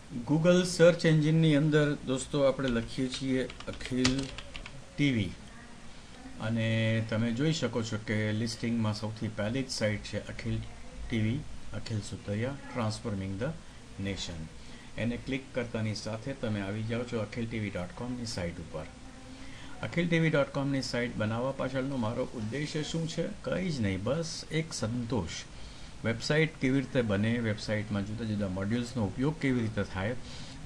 Google search એન્જિનની અંદર દોસ્તો આપણે લખીએ છીએ અખિલ ટીવી અને તમે જોઈ શકો છો કે લિસ્ટિંગમાં સૌથી પહેલી જ સાઇટ છે Akhil TV, Akhil Sutariya transforming the nation. એને ક્લિક કરતાની સાથે તમે આવી જાઓ છો akhiltv.comની સાઇટ ઉપર. akhiltv.comની સાઇટ બનાવવા પાછળનો મારો ઉદ્દેશ્ય શું છે? કંઈ જ નહીં, બસ એક સંતોષ. વેબસાઇટ કેવી રીતે બને, વેબસાઇટમાં જુદા જુદા મોડ્યુલ્સનો ઉપયોગ કેવી રીતે થાય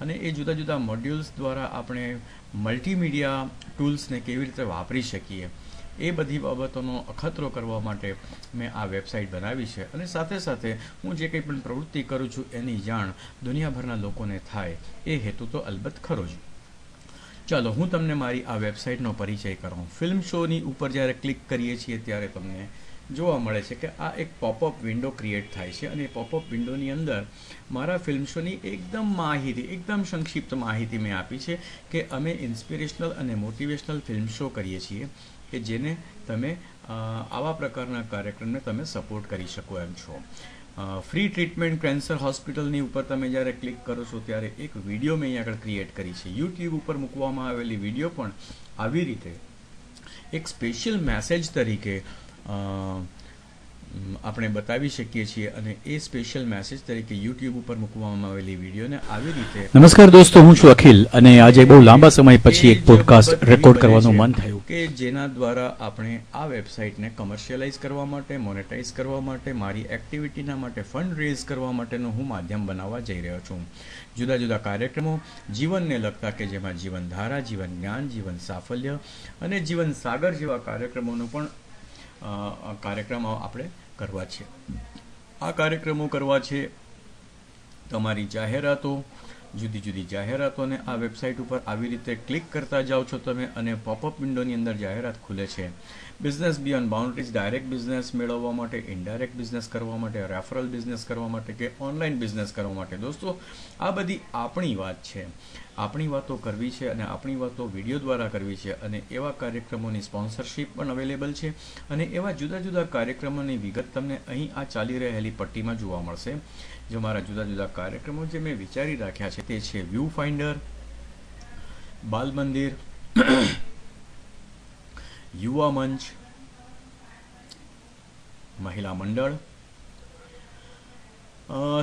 અને એ જુદા જુદા મોડ્યુલ્સ દ્વારા આપણે મલ્ટીમીડિયા ટૂલ્સને કેવી રીતે વાપરી શકીએ, એ બધી બાબતોનો અખતરો કરવા માટે મેં આ વેબસાઇટ બનાવી છે. અને સાથે સાથે હું જે કંઈ પણ પ્રવૃત્તિ કરું છું એની જાણ દુનિયાભરના લોકોને થાય, એ હેતુ તો અલબત્ત ખરો જ. ચાલો હું તમને મારી આ વેબસાઇટનો પરિચય કરાવું. ફિલ્મ શોની ઉપર જ્યારે ક્લિક કરીએ છીએ ત્યારે તમને જોવા મળે છે કે આ એક પોપઅપ વિન્ડો ક્રિએટ થાય છે અને પોપઅપ વિન્ડોની અંદર મારા ફિલ્મ શોની એકદમ સંક્ષિપ્ત માહિતી મેં આપી છે કે અમે ઇન્સ્પિરેશનલ અને મોટિવેશનલ ફિલ્મ શો કરીએ છીએ કે જેને તમે આવા પ્રકારના કાર્યક્રમને તમે સપોર્ટ કરી શકો એમ છો. ફ્રી ટ્રીટમેન્ટ કેન્સર હોસ્પિટલની ઉપર તમે જ્યારે ક્લિક કરો છો ત્યારે એક વિડીયો મેં અહીં આગળ ક્રિએટ કરી છે. યુટ્યુબ ઉપર મૂકવામાં આવેલી વિડીયો પણ આવી રીતે એક સ્પેશિયલ મેસેજ તરીકે આપણે બતાવી શકીએ છીએ અને એ સ્પેશિયલ મેસેજ તરીકે યુટ્યુબ ઉપર મૂકવામાં આવેલી વિડીયોને આવી રીતે. નમસ્કાર દોસ્તો, હું છું અખિલ અને આજે બહુ લાંબા સમય પછી એક પોડકાસ્ટ રેકોર્ડ કરવાનું મન થયું કે જેના દ્વારા આપણે આ વેબસાઇટને કમર્શિયલાઇઝ કરવા માટે, મોનેટાઇઝ કરવા માટે, મારી એક્ટિવિટીના માટે ફંડ રેઝ કરવા માટેનું હું માધ્યમ બનાવવા જઈ રહ્યો છું. જુદા જુદા કાર્યક્રમો જીવનને લગતા કે જેમાં જીવનધારા, જીવન જ્ઞાન, જીવન સાફલ્ય અને જીવન સાગર જેવા કાર્યક્રમોનું પણ કાર્યક્રમો આપણે કરવા છે. આ કાર્યક્રમો કરવા છે. તમારી જાહેરાતો, જુદી જુદી જાહેરાતોને આ વેબસાઇટ ઉપર આવી રીતે ક્લિક કરતા જાઓ છો તમે અને પોપઅપ વિન્ડોની અંદર જાહેરાત ખુલે છે. Business beyond boundaries, direct business મેળવવા માટે, ઇનડાયરેક્ટ બિઝનેસ કરવા માટે, રેફરલ બિઝનેસ કરવા માટે કે ઓનલાઈન બિઝનેસ કરવા માટે. દોસ્તો, આ બધી આપણી વાત છે. આપણી વાતો કરવી છે અને આપણી વાતો વિડીયો દ્વારા કરવી છે અને એવા કાર્યક્રમોની સ્પોન્સરશિપ પણ અવેલેબલ છે અને એવા જુદા જુદા કાર્યક્રમોની વિગત તમને અહીં આ ચાલી રહેલી પટ્ટીમાં જોવા મળશે. જો મારા જુદા જુદા કાર્યક્રમો જે મેં વિચારી રાખ્યા છે તે છે વ્યૂ ફાઇન્ડર, બાલ મંદિર, યુવા મંચ, મહિલા મંડળ,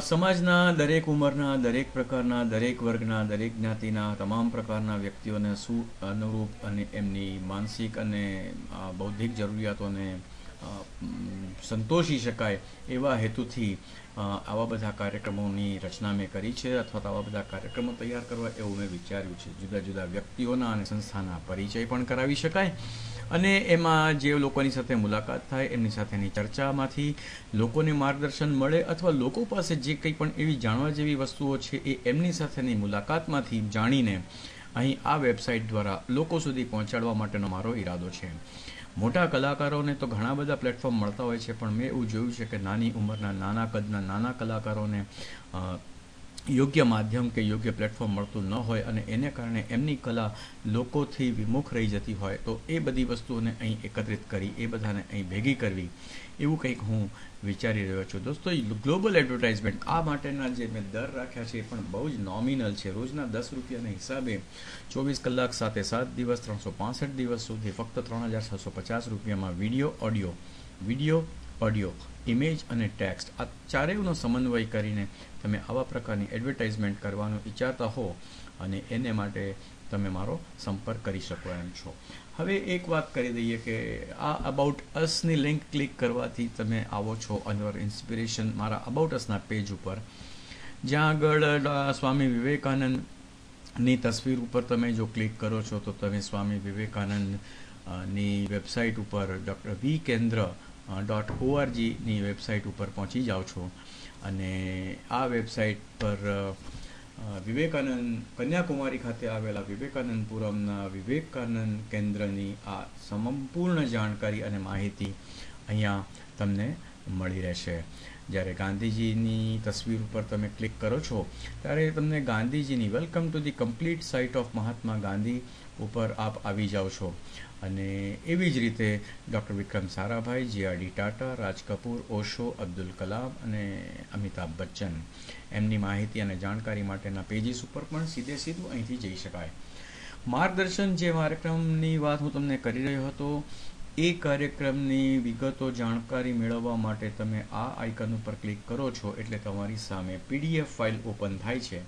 સમાજના દરેક ઉંમરના, દરેક પ્રકારના, દરેક વર્ગના, દરેક જ્ઞાતિના તમામ પ્રકારના વ્યક્તિઓને અનુરૂપ અને એમની માનસિક અને બૌદ્ધિક જરૂરિયાતોને સંતોષી શકાય એવા હેતુથી આવા બધા કાર્યક્રમોની રચના મેં કરી છે અથવા તો આવા બધા કાર્યક્રમો તૈયાર કરવા એવું મેં વિચાર્યું છે. જુદા જુદા વ્યક્તિઓના અને સંસ્થાના પરિચય પણ કરાવી શકાય અને એમાં જે લોકોની સાથે મુલાકાત થાય એમની સાથેની ચર્ચામાંથી લોકોને માર્ગદર્શન મળે અથવા લોકો પાસે જે કંઈ પણ એવી જાણવા જેવી વસ્તુઓ છે એ એમની સાથેની મુલાકાતમાંથી જાણીને અહીં આ વેબસાઇટ દ્વારા લોકો સુધી પહોંચાડવા માટેનો મારો ઈરાદો છે. મોટા કલાકારોને તો ઘણા બધા પ્લેટફોર્મ મળતા હોય છે, પણ મેં એવું જોયું છે કે નાની ઉંમરના, નાના કદના, નાના કલાકારોને યોગ્ય માધ્યમ કે યોગ્ય પ્લેટફોર્મ મળતું ન હોય અને એને કારણે એમની કલા લોકોથી વિમુખ રહી જતી હોય તો એ બધી વસ્તુઓને અહીં એકત્રિત કરી, એ બધાને અહીં ભેગી કરવી, એવું કંઈક હું વિચારી રહ્યો છું. દોસ્તો, ગ્લોબલ એડવર્ટાઇઝમેન્ટ આ માટેના જે મેં દર રાખ્યા છે એ પણ બહુ જ નોમિનલ છે. રોજના 10 રૂપિયાના હિસાબે 24 કલાક 7 દિવસ 365 દિવસ સુધી ફક્ત 3650 રૂપિયામાં વિડીયો, ઓડિયો, ઇમેજ અને ટેક્સ્ટ આ ચારેયનો સમન્વય કરીને તમે આવા પ્રકારની એડવર્ટાઇઝમેન્ટ કરવાનું વિચારતા હો અને એને માટે તમે મારો સંપર્ક કરી શકો એમ છો. હવે એક વાત કરી દઈએ કે આ અબાઉટ અસની લિંક ક્લિક કરવાથી તમે આવો છો અનવર ઇન્સ્પિરેશન મારા અબાઉટ અસના પેજ ઉપર, જ્યાં આગળ સ્વામી વિવેકાનંદની તસવીર ઉપર તમે જો ક્લિક કરો છો તો તમે સ્વામી વિવેકાનંદની વેબસાઇટ ઉપર www.vkendra.org ની વેબસાઇટ ઉપર પહોંચી જાઓ છો અને આ વેબસાઇટ પર વિવેકાનંદ કન્યાકુમારી ખાતે આવેલા વિવેકાનંદપુરમના વિવેકાનંદ કેન્દ્રની આ સંપૂર્ણ જાણકારી અને માહિતી અહીંયા તમને મળી રહેશે. જ્યારે ગાંધીજીની તસવીર ઉપર તમે ક્લિક કરો છો ત્યારે તમને ગાંધીજીની welcome to the complete site of Mahatma Gandhi ઉપર આપ આવી જાઓ છો અને એવી જ રીતે ડૉક્ટર વિક્રમ સારાભાઈ, જીઆરડી ટાટા, રાજ કપૂર, ઓશો, અબ્દુલ કલામ અને અમિતાભ બચ્ચન, એમની માહિતી અને જાણકારી માટેના પેજીસ ઉપર પણ સીધું અહીંથી જઈ શકાય. માર્ગદર્શન જે કાર્યક્રમની વાત હું તમને કરી રહ્યો હતો, એ કાર્યક્રમની વિગતો જાણકારી મેળવવા માટે તમે આ આઇકન ઉપર ક્લિક કરો છો એટલે તમારી સામે PDF ફાઇલ ઓપન થાય છે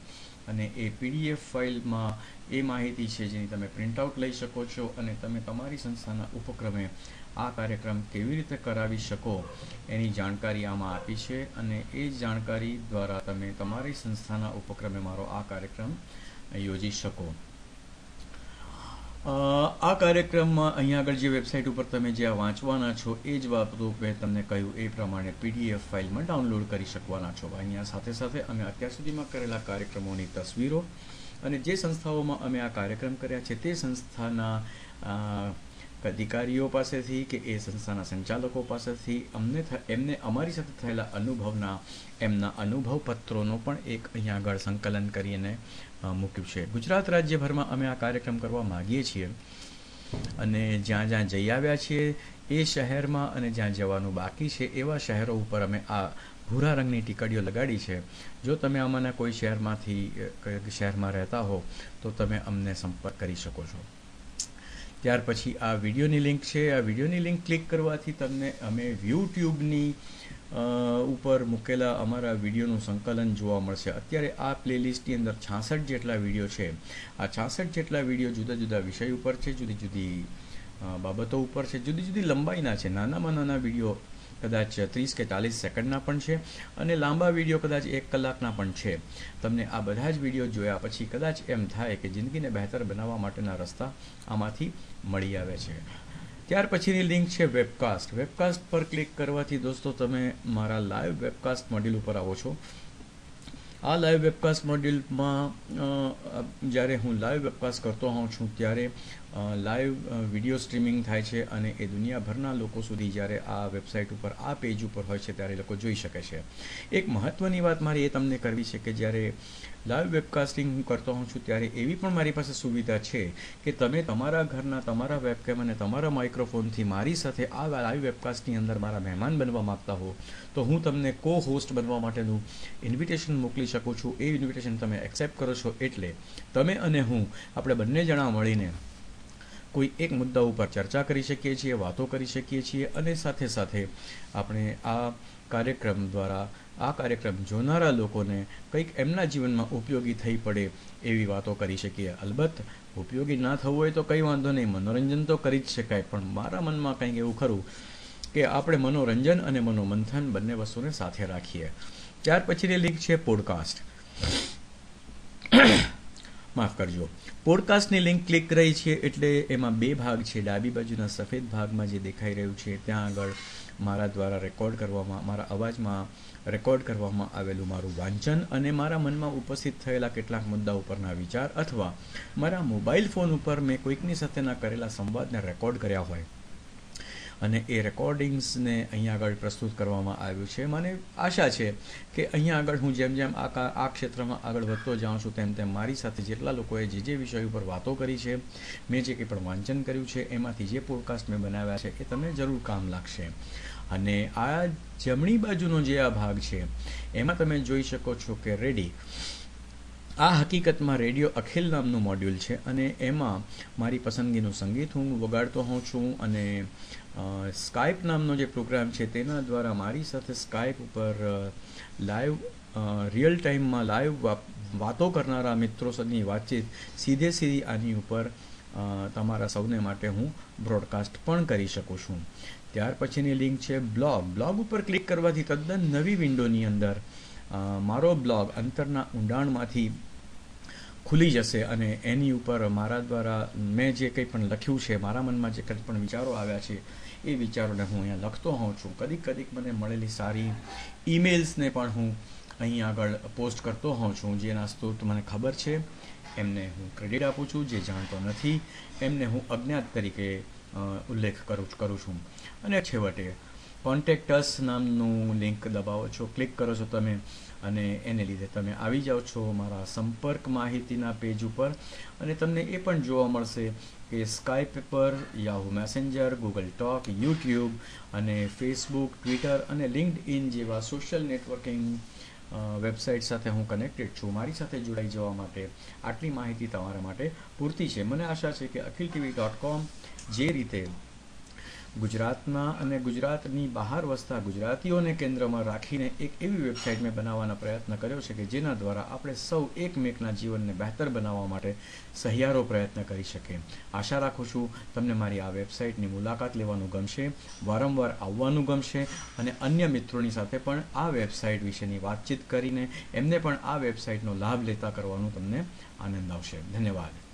અને એ PDF ફાઇલમાં એ માહિતી છે જેની તમે પ્રિન્ટઆઉટ લઈ શકો છો અને તમે તમારી સંસ્થાના ઉપક્રમે આ કાર્યક્રમ કેવી રીતે કરાવી શકો એની જાણકારી આમાં આપી છે અને એ જાણકારી દ્વારા તમે તમારી સંસ્થાના ઉપક્રમે મારો આ કાર્યક્રમ યોજી શકો. આ કાર્યક્રમમાં અહીંયા આગળ જે વેબસાઇટ ઉપર તમે જે વાંચવાના છો એ જ વાતો મેં તમને કહ્યું એ પ્રમાણે PDF ફાઇલમાં ડાઉનલોડ કરી શકવાના છો. અહીંયા સાથે સાથે અમે અત્યાર સુધીમાં કરેલા કાર્યક્રમોની તસવીરો અને જે સંસ્થાઓમાં અમે આ કાર્યક્રમ કર્યા છે તે સંસ્થાના અધિકારીઓ પાસેથી કે એ સંસ્થાના સંચાલકો પાસેથી એમને અમારી સાથે થયેલા અનુભવના એમના અનુભવ પત્રોનો પણ એક અહીંયા આગળ સંકલન કરીને મૂક્યું છે. ગુજરાત રાજ્યભરમાં અમે આ કાર્યક્રમ કરવા માગીએ છીએ અને જ્યાં જ્યાં જઈ આવ્યા છીએ એ શહેરમાં અને જ્યાં જવાનું બાકી છે એવા શહેરો ઉપર અમે આ ભૂરા રંગની ટીકડીઓ લગાડી છે. જો તમે આમાંના કોઈ શહેરમાં રહેતા હો તો તમે અમને સંપર્ક કરી શકો છો. ત્યાર પછી આ વિડીયોની લિંક છે. આ વિડીયોની લિંક ક્લિક કરવાથી તમને અમે યુટ્યુબની ઉપર મૂકેલા અમારા વિડીયોનું સંકલન જોવા મળશે. અત્યારે આ પ્લેલિસ્ટની અંદર 66 જેટલા વિડીયો છે. આ 66 જેટલા વિડીયો જુદા જુદા વિષય ઉપર છે, જુદી જુદી બાબતો ઉપર છે, જુદી જુદી લંબાઈના છે. નાનામાં નાના વિડીયો કદાચ 30 કે 40 સેકન્ડના પણ છે અને લાંબા વિડીયો કદાચ 1 કલાકના પણ છે. તમને આ બધા જ વિડીયો જોયા પછી કદાચ એમ થાય કે જિંદગીને બહેતર બનાવવા માટેના રસ્તા આમાંથી મળી આવે છે. ત્યાર પછીની લિંક છે વેબકાસ્ટ. વેબકાસ્ટ પર ક્લિક કરવાથી દોસ્તો તમે મારા લાઈવ વેબકાસ્ટ મોડ્યુલ ઉપર આવો છો. આ લાઈવ વેબકાસ્ટ મોડ્યુલમાં જ્યારે હું લાઈવ વેબકાસ્ટ કરતો હોઉં છું ત્યારે લાઈવ વિડીયો સ્ટ્રીમિંગ થાય છે અને એ દુનિયાભરના લોકો સુધી જ્યારે આ વેબસાઇટ ઉપર આ પેજ ઉપર હોય છે ત્યારે લોકો જોઈ શકે છે. એક મહત્ત્વની વાત મારી એ તમને કરવી છે કે જ્યારે લાઈવ વેબકાસ્ટિંગ હું કરતો હોઉં છું ત્યારે એવી પણ મારી પાસે સુવિધા છે કે તમે તમારા ઘરના તમારા વેબકેમ અને તમારા માઇક્રોફોનથી મારી સાથે આ લાઈવ વેબકાસ્ટની અંદર મારા મહેમાન બનવા માગતા હો તો હું તમને કો હોસ્ટ બનવા માટેનું ઇન્વિટેશન મોકલી શકું છું. એ ઇન્વિટેશન તમે એક્સેપ્ટ કરો છો એટલે તમે અને હું આપણે બંને જણા મળીને કોઈ એક મુદ્દા ઉપર ચર્ચા કરી શકીએ છીએ, વાતો કરી શકીએ છીએ અને સાથે સાથે આપણે આ કાર્યક્રમ દ્વારા આ કાર્યક્રમ જોનારા લોકોને કંઈક એમના જીવનમાં ઉપયોગી થઈ પડે એવી વાતો કરી શકીએ. અલબત્ત ઉપયોગી ના થવું હોય તો કંઈ વાંધો નહીં, મનોરંજન તો કરી જ શકાય, પણ મારા મનમાં કંઈક એવું ખરું કે આપણે મનોરંજન અને મનોમંથન બંને વસ્તુને સાથે રાખીએ. ત્યાર પછીની લિંક છે પોડકાસ્ટ. માફ કરજો. પોડકાસ્ટની લિંક ક્લિક કરી છે એટલે એમાં 2 ભાગ છે. ડાબી બાજુના સફેદ ભાગમાં જે દેખાઈ રહ્યું છે ત્યાં આગળ મારા દ્વારા મારા અવાજમાં રેકોર્ડ કરવામાં આવેલું મારું વાંચન અને મારા મનમાં ઉપસ્થિત થયેલા કેટલાક મુદ્દા ઉપરના વિચાર અથવા મારા મોબાઈલ ફોન ઉપર મેં કોઈકની સાથેના કરેલા સંવાદને રેકોર્ડ કર્યા હોય અને એ રેકોર્ડિંગ્સને અહીંયા આગળ પ્રસ્તુત કરવામાં આવ્યું છે. મને આશા છે કે અહીંયા આગળ હું જેમ જેમ આ ક્ષેત્રમાં આગળ વધતો જાઉં છું તેમ તેમ મારી સાથે જેટલા લોકોએ જે વિષય ઉપર વાતો કરી છે, મેં જે કંઈ પણ વાંચન કર્યું છે એમાંથી જે પોડકાસ્ટ મેં બનાવ્યા છે એ તમને જરૂર કામ લાગશે. અને આ જમણી બાજુનો જે આ ભાગ છે એમાં તમે જોઈ શકો છો કે રેડી. આ હકીકતમાં રેડિયો અખિલ નામનું મોડ્યુલ છે અને એમાં મારી પસંદગીનું સંગીત હું વગાડતો હોઉં છું અને સ્કાઇપ નામનો જે પ્રોગ્રામ છે તેના દ્વારા મારી સાથે સ્કાઇપ ઉપર લાઈવ રિયલ ટાઈમમાં લાઈવ વાતો કરનારા મિત્રો સાથેની વાતચીત સીધી આની ઉપર તમારા સૌને માટે હું બ્રોડકાસ્ટ પણ કરી શકું છું. ત્યાર પછીની લિંક છે બ્લોગ. બ્લોગ ઉપર ક્લિક કરવાથી તદ્દન નવી વિન્ડોની અંદર મારો બ્લોગ અંતરના ઊંડાણમાંથી ખુલી જશે અને એની ઉપર મારા દ્વારા મેં જે કંઈ પણ લખ્યું છે, મારા મનમાં જે કંઈ પણ વિચારો આવ્યા છે એ વિચારોને હું અહીંયા લખતો હોઉં છું. કદીક મને મળેલી સારી ઈમેલ્સને પણ હું અહીં આગળ પોસ્ટ કરતો હોઉં છું. જેના સ્ત્રોત મને ખબર છે એમને હું ક્રેડિટ આપું છું, જે જાણતો નથી એમને હું અજ્ઞાત તરીકે ઉલ્લેખ કરું છું. અને છેવટે કોન્ટેક્ટ અસ નામનું લિંક દબાવો છો, ક્લિક કરો છો તમે અને એને લીધે તમે આવી જાઓ છો મારા સંપર્ક માહિતીના પેજ ઉપર અને તમને એ પણ જોવા મળશે કે સ્કાઈપ પર, Yahoo messenger, Google talk, YouTube અને ફેસબુક, ટ્વિટર અને લિંક્ડઇન જેવા સોશિયલ નેટવર્કિંગ વેબસાઇટ સાથે હું કનેક્ટેડ છું. મારી સાથે જોડાઈ જવા માટે આટલી માહિતી તમારા માટે પૂરતી છે. મને આશા છે કે akhiltv.com જે રીતે ગુજરાતના અને ગુજરાતની બહાર વસતા ગુજરાતીઓને કેન્દ્રમાં રાખીને એક એવી વેબસાઇટ મેં બનાવવાના પ્રયત્ન કર્યો છે કે જેના દ્વારા આપણે સૌ એકમેકના જીવનને બહેતર બનાવવા માટે સહિયારો પ્રયત્ન કરી શકીએ. આશા રાખું છું તમને મારી આ વેબસાઇટની મુલાકાત લેવાનું ગમશે, વારંવાર આવવાનું ગમશે અને અન્ય મિત્રોની સાથે પણ આ વેબસાઇટ વિશેની વાતચીત કરીને એમને પણ આ વેબસાઇટનો લાભ લેતા કરવાનું તમને આનંદ આવશે. ધન્યવાદ.